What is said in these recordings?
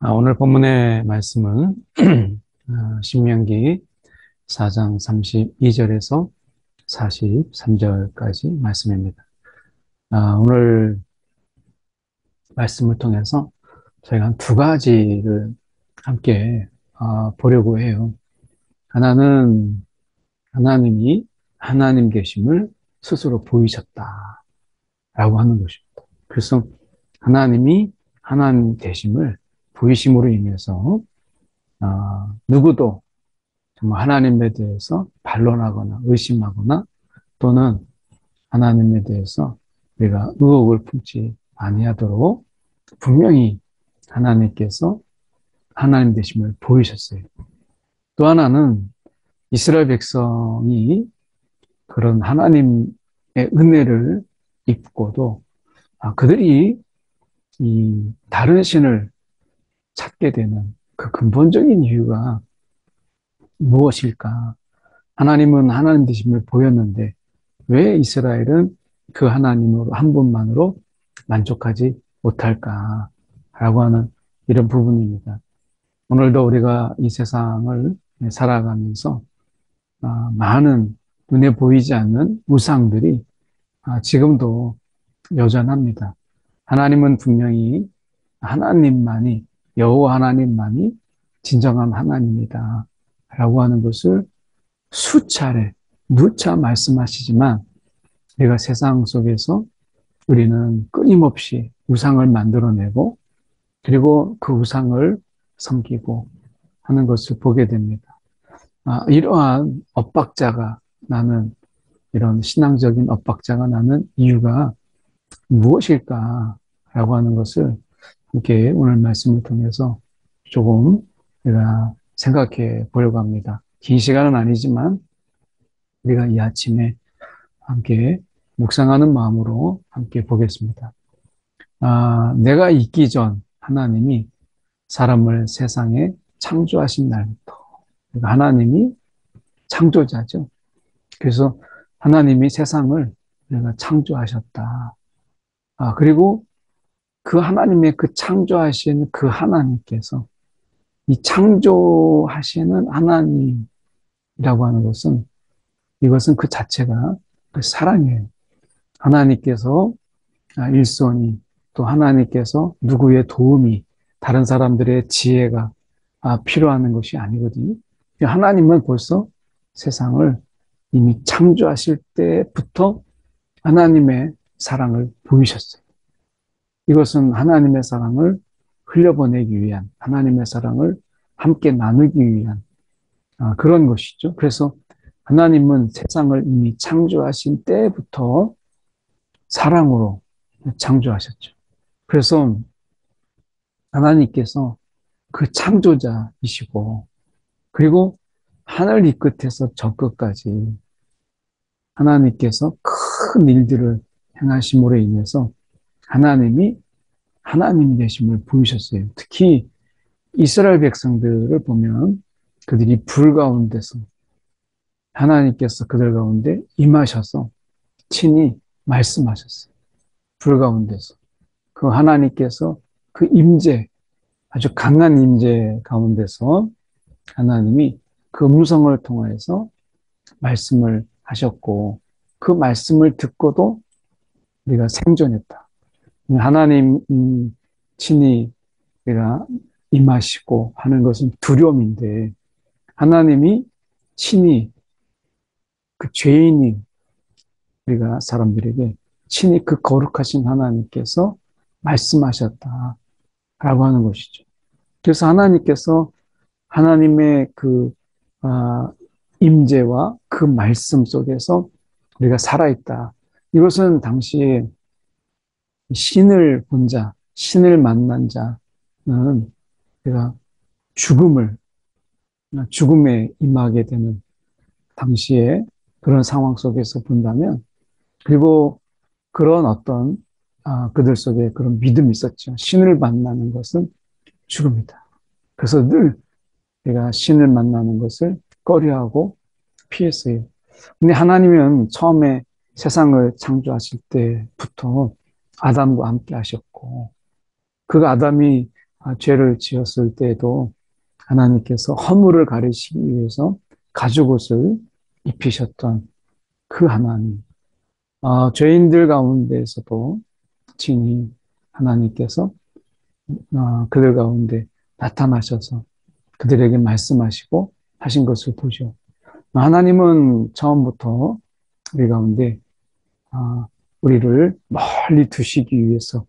오늘 본문의 말씀은 신명기 4장 32절에서 43절까지 말씀입니다. 오늘 말씀을 통해서 저희가 한 두 가지를 함께 보려고 해요. 하나는 하나님이 하나님 계심을 스스로 보이셨다라고 하는 것입니다. 그래서 하나님이 하나님 되심을 보이심으로 인해서 누구도 정말 하나님에 대해서 반론하거나 의심하거나 또는 하나님에 대해서 우리가 의혹을 품지 아니하도록 분명히 하나님께서 하나님 되심을 보이셨어요. 또 하나는 이스라엘 백성이 그런 하나님의 은혜를 입고도 그들이 이 다른 신을 찾게 되는 그 근본적인 이유가 무엇일까? 하나님은 하나님 되심을 보였는데 왜 이스라엘은 그 하나님으로 한 분만으로 만족하지 못할까라고 하는 이런 부분입니다. 오늘도 우리가 이 세상을 살아가면서 많은 눈에 보이지 않는 우상들이 지금도 여전합니다. 하나님은 분명히 하나님만이 여호와 하나님만이 진정한 하나님이다 라고 하는 것을 수차례 누차 말씀하시지만 우리가 세상 속에서 우리는 끊임없이 우상을 만들어내고 그리고 그 우상을 섬기고 하는 것을 보게 됩니다. 이러한 엇박자가 나는 이런 신앙적인 엇박자가 나는 이유가 무엇일까라고 하는 것을 함께 오늘 말씀을 통해서 조금 우리가 생각해 보려고 합니다. 긴 시간은 아니지만 우리가 이 아침에 함께 묵상하는 마음으로 함께 보겠습니다. 내가 있기 전 하나님이 사람을 세상에 창조하신 날부터 그러니까 하나님이 창조자죠. 그래서 하나님이 세상을 내가 창조하셨다. 그리고 그 하나님의 그 창조하신 그 하나님께서 이 창조하시는 하나님이라고 하는 것은 이것은 그 자체가 그 사랑이에요. 하나님께서 일손이 또 하나님께서 누구의 도움이 다른 사람들의 지혜가 필요한 것이 아니거든요. 하나님은 벌써 세상을 이미 창조하실 때부터 하나님의 사랑을 보이셨어요. 이것은 하나님의 사랑을 흘려보내기 위한 하나님의 사랑을 함께 나누기 위한 그런 것이죠. 그래서 하나님은 세상을 이미 창조하신 때부터 사랑으로 창조하셨죠. 그래서 하나님께서 그 창조자이시고 그리고 하늘 이 끝에서 저 끝까지 하나님께서 큰 일들을 행하심으로 인해서 하나님이 하나님 되심을 보이셨어요. 특히 이스라엘 백성들을 보면 그들이 불 가운데서 하나님께서 그들 가운데 임하셔서 친히 말씀하셨어요. 불 가운데서. 그 하나님께서 그 임재, 아주 강한 임재 가운데서 하나님이 그 음성을 통해서 말씀을 하셨고 그 말씀을 듣고도 우리가 생존했다. 하나님 친히 우리가 임하시고 하는 것은 두려움인데 하나님이 친히 그 죄인인 우리가 사람들에게 친히 그 거룩하신 하나님께서 말씀하셨다라고 하는 것이죠. 그래서 하나님께서 하나님의 그 임재와 그 말씀 속에서 우리가 살아있다. 이것은 당시에 신을 본 자, 신을 만난 자는 우리가 죽음에 임하게 되는 당시에 그런 상황 속에서 본다면 그리고 그런 어떤 그들 속에 그런 믿음이 있었죠. 신을 만나는 것은 죽음이다. 그래서 늘 우리가 신을 만나는 것을 꺼려하고 피했어요. 근데 하나님은 처음에 세상을 창조하실 때부터 아담과 함께 하셨고 그 아담이 죄를 지었을 때도 하나님께서 허물을 가리시기 위해서 가죽옷을 입히셨던 그 하나님. 죄인들 가운데에서도 친히 하나님께서 그들 가운데 나타나셔서 그들에게 말씀하시고 하신 것을 보죠. 하나님은 처음부터 우리 가운데 우리를 멀리 두시기 위해서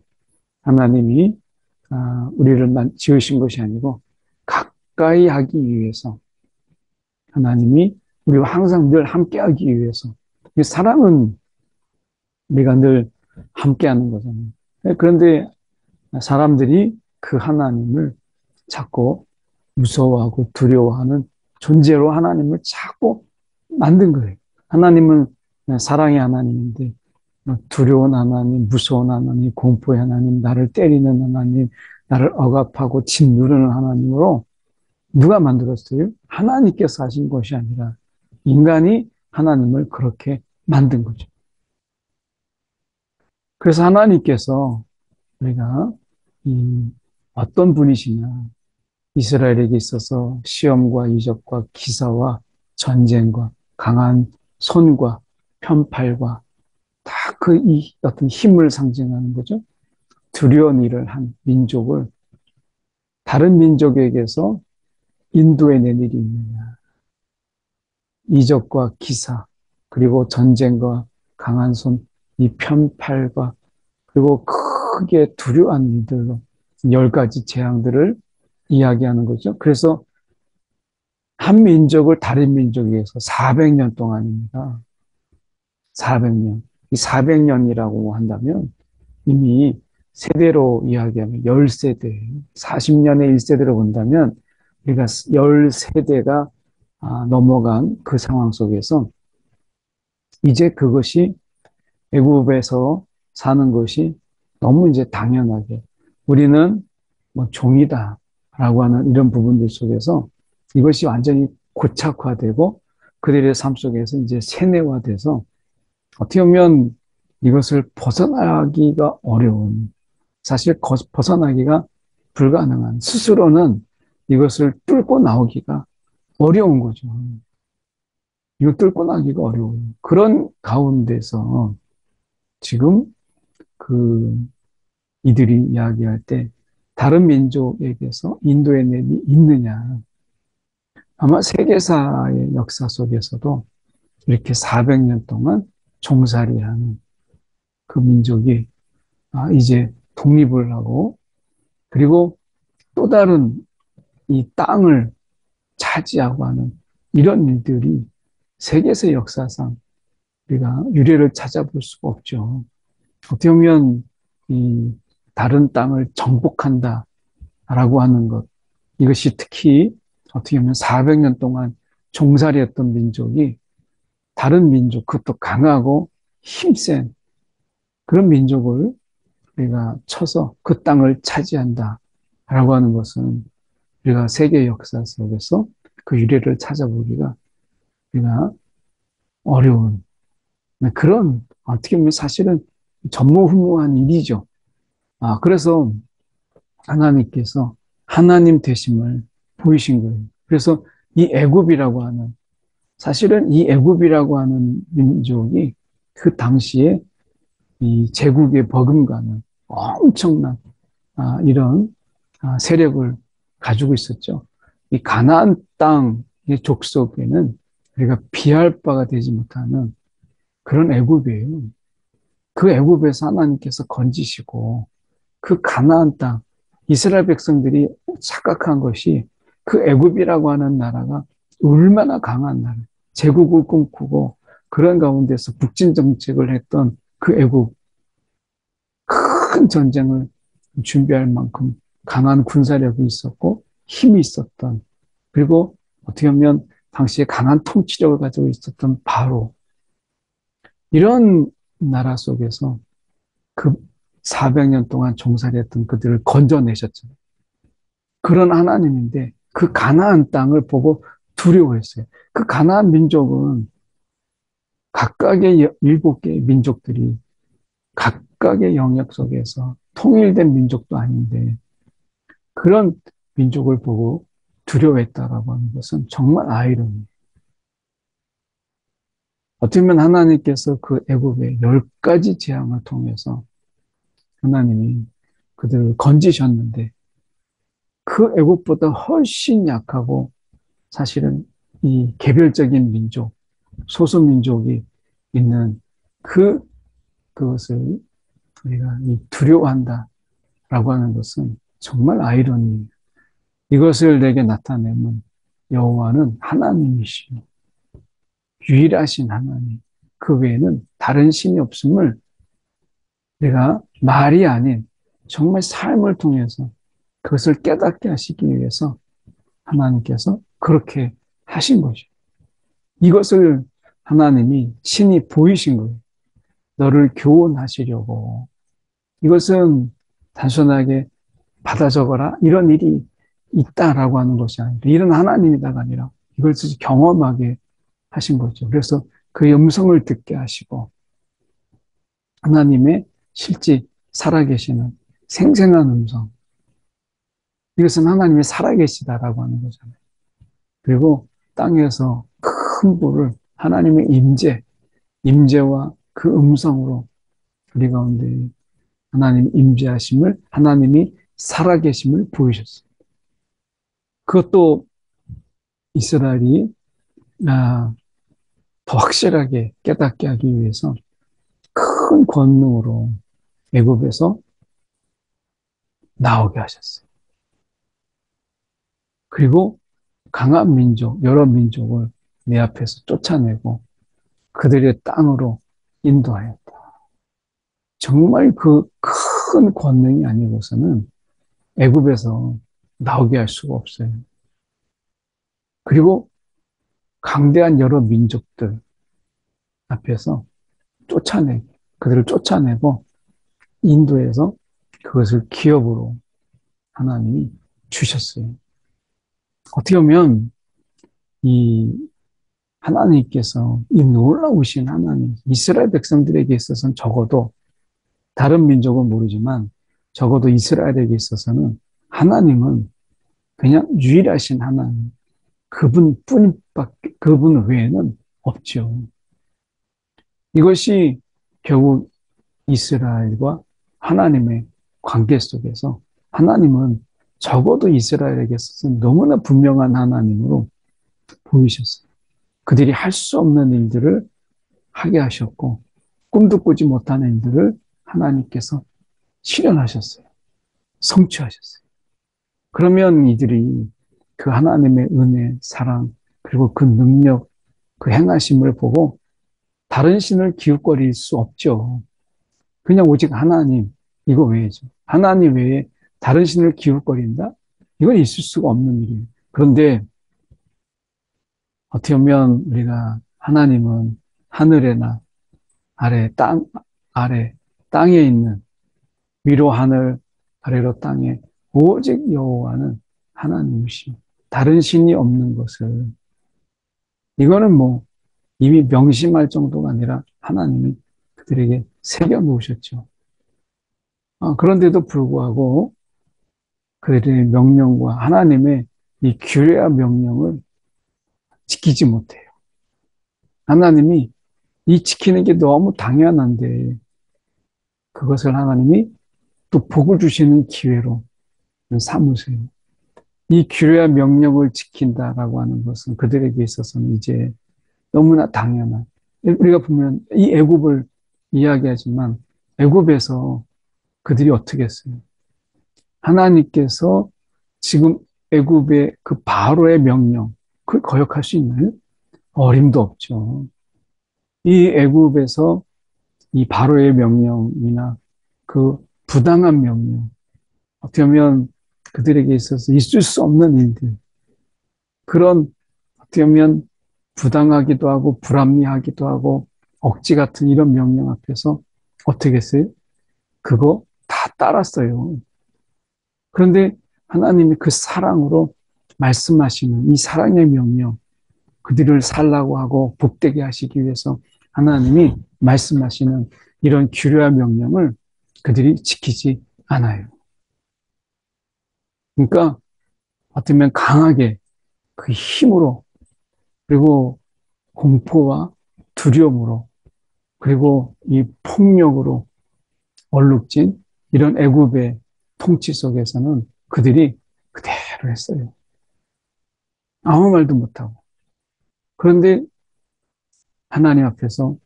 하나님이 우리를 지으신 것이 아니고 가까이 하기 위해서 하나님이 우리와 항상 늘 함께하기 위해서 사랑은 우리가 늘 함께하는 거잖아요. 그런데 사람들이 그 하나님을 자꾸 무서워하고 두려워하는 존재로 하나님을 자꾸 만든 거예요. 하나님은 사랑의 하나님인데 두려운 하나님, 무서운 하나님, 공포의 하나님, 나를 때리는 하나님, 나를 억압하고 짓누르는 하나님으로 누가 만들었어요? 하나님께서 하신 것이 아니라 인간이 하나님을 그렇게 만든 거죠. 그래서 하나님께서 우리가 어떤 분이시냐, 이스라엘에게 있어서 시험과 이적과 기사와 전쟁과 강한 손과 편팔과 다 그 어떤 힘을 상징하는 거죠. 두려운 일을 한 민족을 다른 민족에게서 인도해낸 일이 있느냐. 이적과 기사, 그리고 전쟁과 강한 손, 이 편팔과 그리고 크게 두려운 일들로 10가지 재앙들을 이야기하는 거죠. 그래서 한 민족을 다른 민족에서 400년 동안입니다. 400년. 이 400년이라고 한다면 이미 세대로 이야기하면 10세대, 40년의 1세대로 본다면 우리가 10세대가 넘어간 그 상황 속에서 이제 그것이 애굽에서 사는 것이 너무 이제 당연하게 우리는 뭐 종이다라고 하는 이런 부분들 속에서 이것이 완전히 고착화되고 그들의 삶 속에서 이제 세뇌화돼서 어떻게 보면 이것을 벗어나기가 어려운, 사실 벗어나기가 불가능한, 스스로는 이것을 뚫고 나오기가 어려운 거죠. 이거 뚫고 나기가 어려운 그런 가운데서 지금 그 이들이 이야기할 때 다른 민족에게서 인도의 neb이 있느냐. 아마 세계사의 역사 속에서도 이렇게 400년 동안 종살이하는 그 민족이 이제 독립을 하고 그리고 또 다른 이 땅을 차지하고 하는 이런 일들이 세계사 역사상 우리가 유례를 찾아볼 수가 없죠. 어떻게 보면 이 다른 땅을 정복한다라고 하는 것, 이것이 특히 어떻게 보면 400년 동안 종살이했던 민족이 다른 민족, 그것도 강하고 힘센 그런 민족을 우리가 쳐서 그 땅을 차지한다라고 하는 것은 우리가 세계 역사 속에서 그 유래를 찾아보기가 우리가 어려운 그런 어떻게 보면 사실은 전무후무한 일이죠. 그래서 하나님께서 하나님 되심을 보이신 거예요. 그래서 이 애굽이라고 하는 사실은 이 애굽이라고 하는 민족이 그 당시에 이 제국에 버금가는 엄청난 이런 세력을 가지고 있었죠. 이 가나안 땅의 족속에는 우리가 비할 바가 되지 못하는 그런 애굽이에요. 그 애굽에서 하나님께서 건지시고 그 가나안 땅 이스라엘 백성들이 착각한 것이 그 애굽이라고 하는 나라가 얼마나 강한 나라, 제국을 꿈꾸고 그런 가운데서 북진 정책을 했던 그 애굽 큰 전쟁을 준비할 만큼 강한 군사력이 있었고 힘이 있었던 그리고 어떻게 보면 당시에 강한 통치력을 가지고 있었던 바로 이런 나라 속에서 그 400년 동안 종살이했던 그들을 건져내셨잖아요. 그런 하나님인데 그 가나안 땅을 보고 두려워했어요. 그 가나안 민족은 각각의 7개의 민족들이 각각의 영역 속에서 통일된 민족도 아닌데 그런 민족을 보고 두려워했다라고 하는 것은 정말 아이러니. 어쩌면 하나님께서 그 애굽의 10가지 재앙을 통해서 하나님이 그들을 건지셨는데 그 애굽보다 훨씬 약하고 사실은 이 개별적인 민족, 소수민족이 있는 그것을 우리가 두려워한다라고 하는 것은 정말 아이러니예요. 이것을 내게 나타내면 여호와는 하나님이시요 유일하신 하나님, 그 외에는 다른 신이 없음을 내가 말이 아닌 정말 삶을 통해서 그것을 깨닫게 하시기 위해서 하나님께서 그렇게 하신 거죠. 이것을 하나님이 신이 보이신 거예요. 너를 교훈하시려고. 이것은 단순하게 받아 적어라 이런 일이 있다라고 하는 것이 아니라 이런 하나님이다가 아니라 이걸 경험하게 하신 거죠. 그래서 그 음성을 듣게 하시고 하나님의 실제 살아계시는 생생한 음성, 이것은 하나님이 살아계시다라고 하는 거잖아요. 그리고 땅에서 큰 불을 하나님의 임재와 그 음성으로 우리 가운데 하나님 임재하심을, 하나님이 살아계심을 보이셨어요. 그것도 이스라엘이 더 확실하게 깨닫게 하기 위해서 큰 권능으로 애굽에서 나오게 하셨어요. 그리고 강한 민족, 여러 민족을 내 앞에서 쫓아내고 그들의 땅으로 인도하였다. 정말 그 큰 권능이 아니고서는 애굽에서 나오게 할 수가 없어요. 그리고 강대한 여러 민족들 앞에서 그들을 쫓아내고 인도해서 그것을 기업으로 하나님이 주셨어요. 어떻게 보면 이 하나님께서 이 놀라우신 하나님, 이스라엘 백성들에게 있어서는 적어도 다른 민족은 모르지만 적어도 이스라엘에게 있어서는 하나님은 그냥 유일하신 하나님, 그분 외에는 없죠. 이것이 결국 이스라엘과 하나님의 관계 속에서 하나님은 적어도 이스라엘에게 있어서는 너무나 분명한 하나님으로 보이셨어요. 그들이 할 수 없는 일들을 하게 하셨고 꿈도 꾸지 못하는 일들을 하나님께서 실현하셨어요. 성취하셨어요. 그러면 이들이 그 하나님의 은혜, 사랑, 그리고 그 능력, 그 행하심을 보고 다른 신을 기웃거릴 수 없죠. 그냥 오직 하나님, 이거 외에죠. 하나님 외에 다른 신을 기웃거린다? 이건 있을 수가 없는 일이에요. 그런데 어떻게 보면 우리가 하나님은 하늘에나 아래, 땅에 있는 위로 하늘, 아래로 땅에 오직 여호와는 하나님이시오. 다른 신이 없는 것을 이거는 뭐 이미 명심할 정도가 아니라 하나님이 그들에게 새겨 놓으셨죠. 그런데도 불구하고 그들의 명령과 하나님의 이 규례와 명령을 지키지 못해요. 하나님이 이 지키는 게 너무 당연한데 그것을 하나님이 또 복을 주시는 기회로 삼으세요. 이 규례와 명령을 지킨다라고 하는 것은 그들에게 있어서는 이제 너무나 당연한. 우리가 보면 이 애굽을 이야기하지만 애굽에서 그들이 어떻게 했어요? 하나님께서 지금 애굽의 그 바로의 명령, 그걸 거역할 수 있나요? 어림도 없죠. 이 애굽에서 이 바로의 명령이나 그 부당한 명령, 어떻게 보면 그들에게 있어서 있을 수 없는 일들, 그런 어떻게 보면 부당하기도 하고 불합리하기도 하고 억지 같은 이런 명령 앞에서 어떻게 했어요? 그거 다 따랐어요. 그런데 하나님이 그 사랑으로 말씀하시는 이 사랑의 명령, 그들을 살라고 하고 복되게 하시기 위해서 하나님이 말씀하시는 이런 규례와 명령을 그들이 지키지 않아요. 그러니까 어쩌면 강하게 그 힘으로 그리고 공포와 두려움으로 그리고 이 폭력으로 얼룩진 이런 애굽의 통치 속에서는 그들이 그대로 했어요. 아무 말도 못하고. 그런데 하나님 앞에서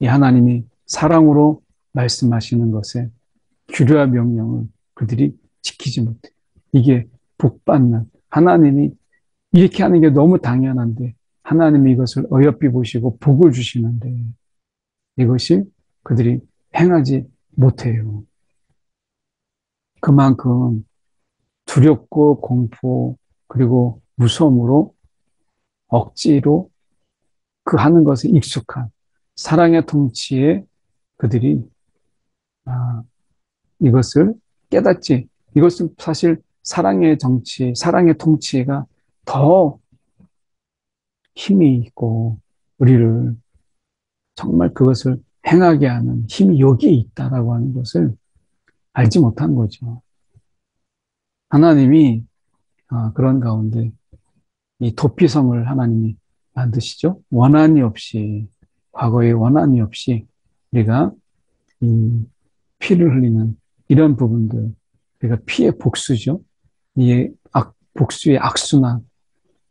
이 하나님이 사랑으로 말씀하시는 것에 규례와 명령을 그들이 지키지 못해요. 이게 복받는 하나님이 이렇게 하는 게 너무 당연한데 하나님이 이것을 어여삐 보시고 복을 주시는데 이것이 그들이 행하지 못해요. 그만큼 두렵고 공포 그리고 무서움으로 억지로 그 하는 것에 익숙한 사랑의 통치에 그들이 아, 이것을 깨닫지. 이것은 사실 사랑의 정치, 사랑의 통치가 더 힘이 있고 우리를 정말 그것을 행하게 하는 힘이 여기에 있다라고 하는 것을 알지 못한 거죠. 하나님이 그런 가운데 이 도피성을 하나님이 만드시죠. 원한이 없이 과거에 원한이 없이 우리가 이 피를 흘리는 이런 부분들 우리가 피의 복수죠. 이 복수의 악순환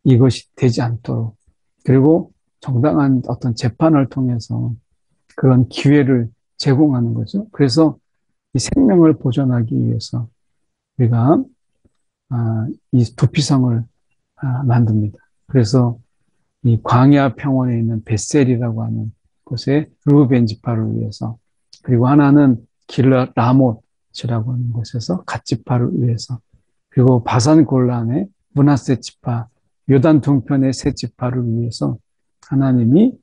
이것이 되지 않도록 그리고 정당한 어떤 재판을 통해서 그런 기회를 제공하는 거죠. 그래서 이 생명을 보존하기 위해서 우리가 이 도피성을 만듭니다. 그래서 이 광야 평원에 있는 벳셀이라고 하는 곳에 르우벤 지파를 위해서 그리고 하나는 길라 라못이라고 하는 곳에서 갓 지파를 위해서 그리고 바산 골란의 므낫세 지파 요단 동편의 세 지파를 위해서 하나님이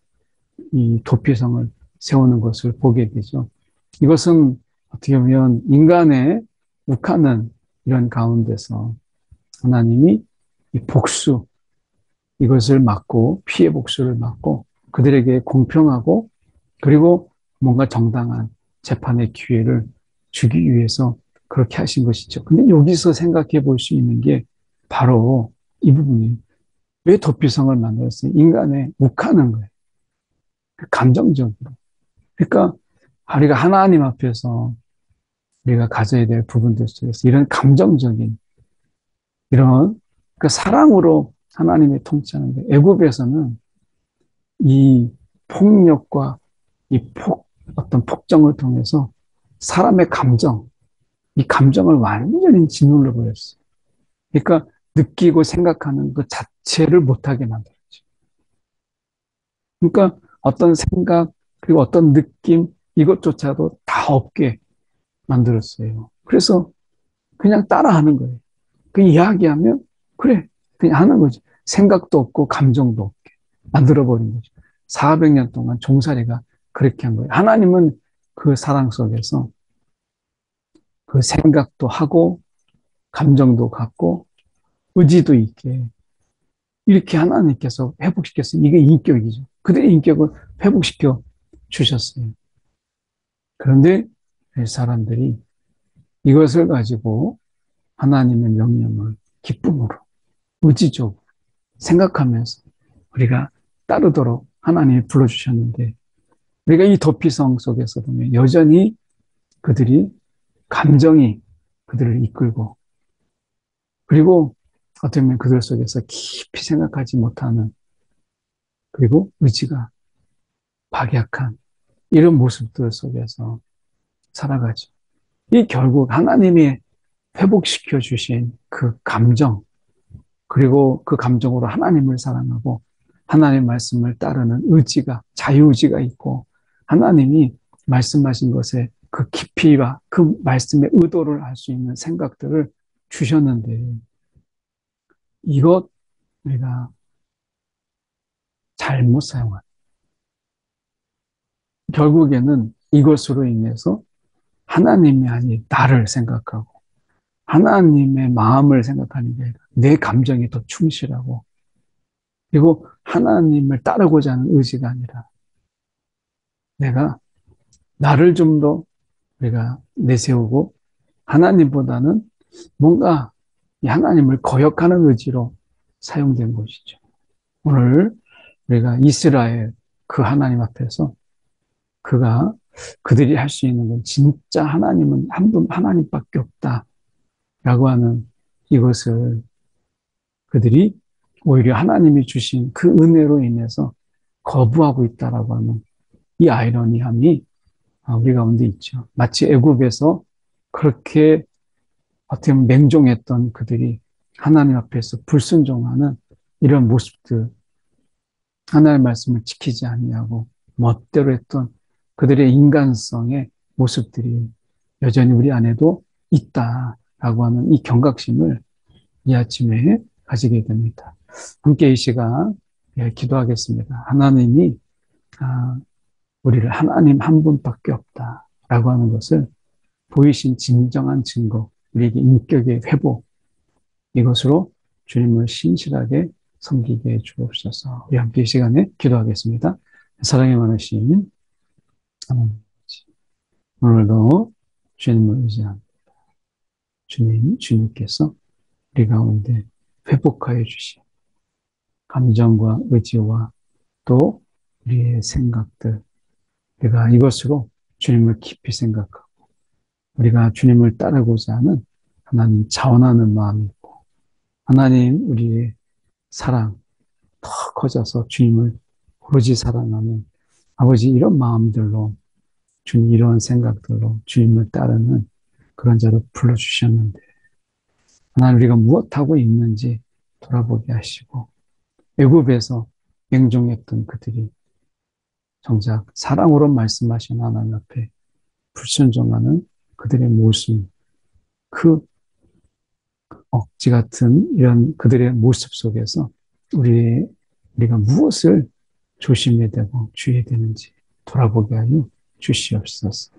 이 도피성을 세우는 것을 보게 되죠. 이것은 어떻게 보면 인간의 욱하는 이런 가운데서 하나님이 이 복수 이것을 막고 피해 복수를 막고 그들에게 공평하고 그리고 뭔가 정당한 재판의 기회를 주기 위해서 그렇게 하신 것이죠. 근데 여기서 생각해 볼 수 있는 게 바로 이 부분이에요. 왜 도피성을 만들었어요? 인간의 욱하는 거예요. 감정적으로. 그러니까 우리가 하나님 앞에서 우리가 가져야 될 부분들 속에서 이런 감정적인 이런 그 사랑으로 하나님이 통치하는데 애굽에서는 이 폭력과 어떤 폭정을 통해서 사람의 감정, 이 감정을 완전히 짓눌러 버렸어요. 그러니까 느끼고 생각하는 그 자체를 못하게 만들었죠. 그러니까 어떤 생각, 그리고 어떤 느낌, 이것조차도 다 없게 만들었어요. 그래서 그냥 따라하는 거예요. 그 이야기하면, 그래, 그냥 하는 거죠. 생각도 없고, 감정도 없게 만들어버린 거죠. 400년 동안 종살이가 그렇게 한 거예요. 하나님은 그 사랑 속에서 그 생각도 하고, 감정도 갖고, 의지도 있게, 이렇게 하나님께서 회복시켰어요. 이게 인격이죠. 그들의 인격을 회복시켜 주셨어요. 그런데 사람들이 이것을 가지고 하나님의 명령을 기쁨으로, 의지적으로 생각하면서 우리가 따르도록 하나님이 불러주셨는데, 우리가 이 도피성 속에서 보면 여전히 그들이 감정이 그들을 이끌고, 그리고 어떻게 보면 그들 속에서 깊이 생각하지 못하는, 그리고 의지가 박약한 이런 모습들 속에서 살아가죠. 이 결국 하나님이 회복시켜 주신 그 감정, 그리고 그 감정으로 하나님을 사랑하고 하나님의 말씀을 따르는 의지가, 자유의지가 있고 하나님이 말씀하신 것에 그 깊이와 그 말씀의 의도를 알 수 있는 생각들을 주셨는데 이것 우리가 잘못 사용한 결국에는 이것으로 인해서 하나님이 아닌 나를 생각하고 하나님의 마음을 생각하는 게 아니라 내 감정이 더 충실하고 그리고 하나님을 따르고자 하는 의지가 아니라 내가 나를 좀 더 우리가 내세우고 하나님보다는 뭔가 이 하나님을 거역하는 의지로 사용된 것이죠. 오늘 우리가 이스라엘 그 하나님 앞에서 그들이 할 수 있는 건 진짜 하나님은 한 분 하나님밖에 없다라고 하는 이것을 그들이 오히려 하나님이 주신 그 은혜로 인해서 거부하고 있다라고 하는 이 아이러니함이 우리 가운데 있죠. 마치 애굽에서 그렇게 어떻게 보면 맹종했던 그들이 하나님 앞에서 불순종하는 이런 모습들, 하나님의 말씀을 지키지 아니하고 멋대로 했던 그들의 인간성의 모습들이 여전히 우리 안에도 있다라고 하는 이 경각심을 이 아침에 가지게 됩니다. 함께 이 시간 기도하겠습니다. 하나님이 우리를 하나님 한 분밖에 없다라고 하는 것을 보이신 진정한 증거, 우리에게 인격의 회복, 이것으로 주님을 신실하게 섬기게 해 주옵소서. 우리 함께 이 시간에 기도하겠습니다. 사랑이 많으신 하나님, 오늘도 주님을 의지한 주님께서 우리 가운데 회복하여 주신 감정과 의지와 또 우리의 생각들, 우리가 이것으로 주님을 깊이 생각하고 우리가 주님을 따르고자 하는 하나님 자원하는 마음이 있고 하나님 우리의 사랑 더 커져서 주님을 오로지 사랑하는 아버지 이런 마음들로 주님 이런 생각들로 주님을 따르는 그런 자로 불러주셨는데 하나님 우리가 무엇하고 있는지 돌아보게 하시고 애굽에서 맹종했던 그들이 정작 사랑으로 말씀하신 하나님 앞에 불순종하는 그들의 모습, 그 억지 같은 이런 그들의 모습 속에서 우리가 무엇을 조심해야 되고 주의해야 되는지 돌아보게 하여 주시옵소서.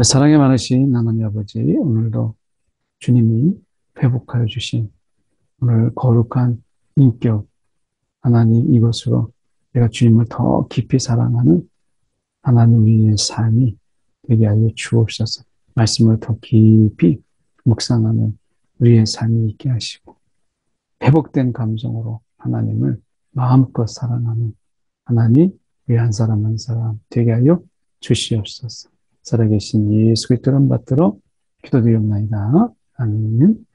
사랑이 많으신 하나님 아버지, 오늘도 주님이 회복하여 주신 오늘 거룩한 인격, 하나님 이것으로 내가 주님을 더 깊이 사랑하는 하나님 우리의 삶이 되게 하여 주옵소서. 말씀을 더 깊이 묵상하는 우리의 삶이 있게 하시고 회복된 감정으로 하나님을 마음껏 사랑하는 하나님 우리 한 사람 한 사람 되게 하여 주시옵소서. 살아계신 예수 그리스도를 받들어 기도드리옵나이다. 아멘.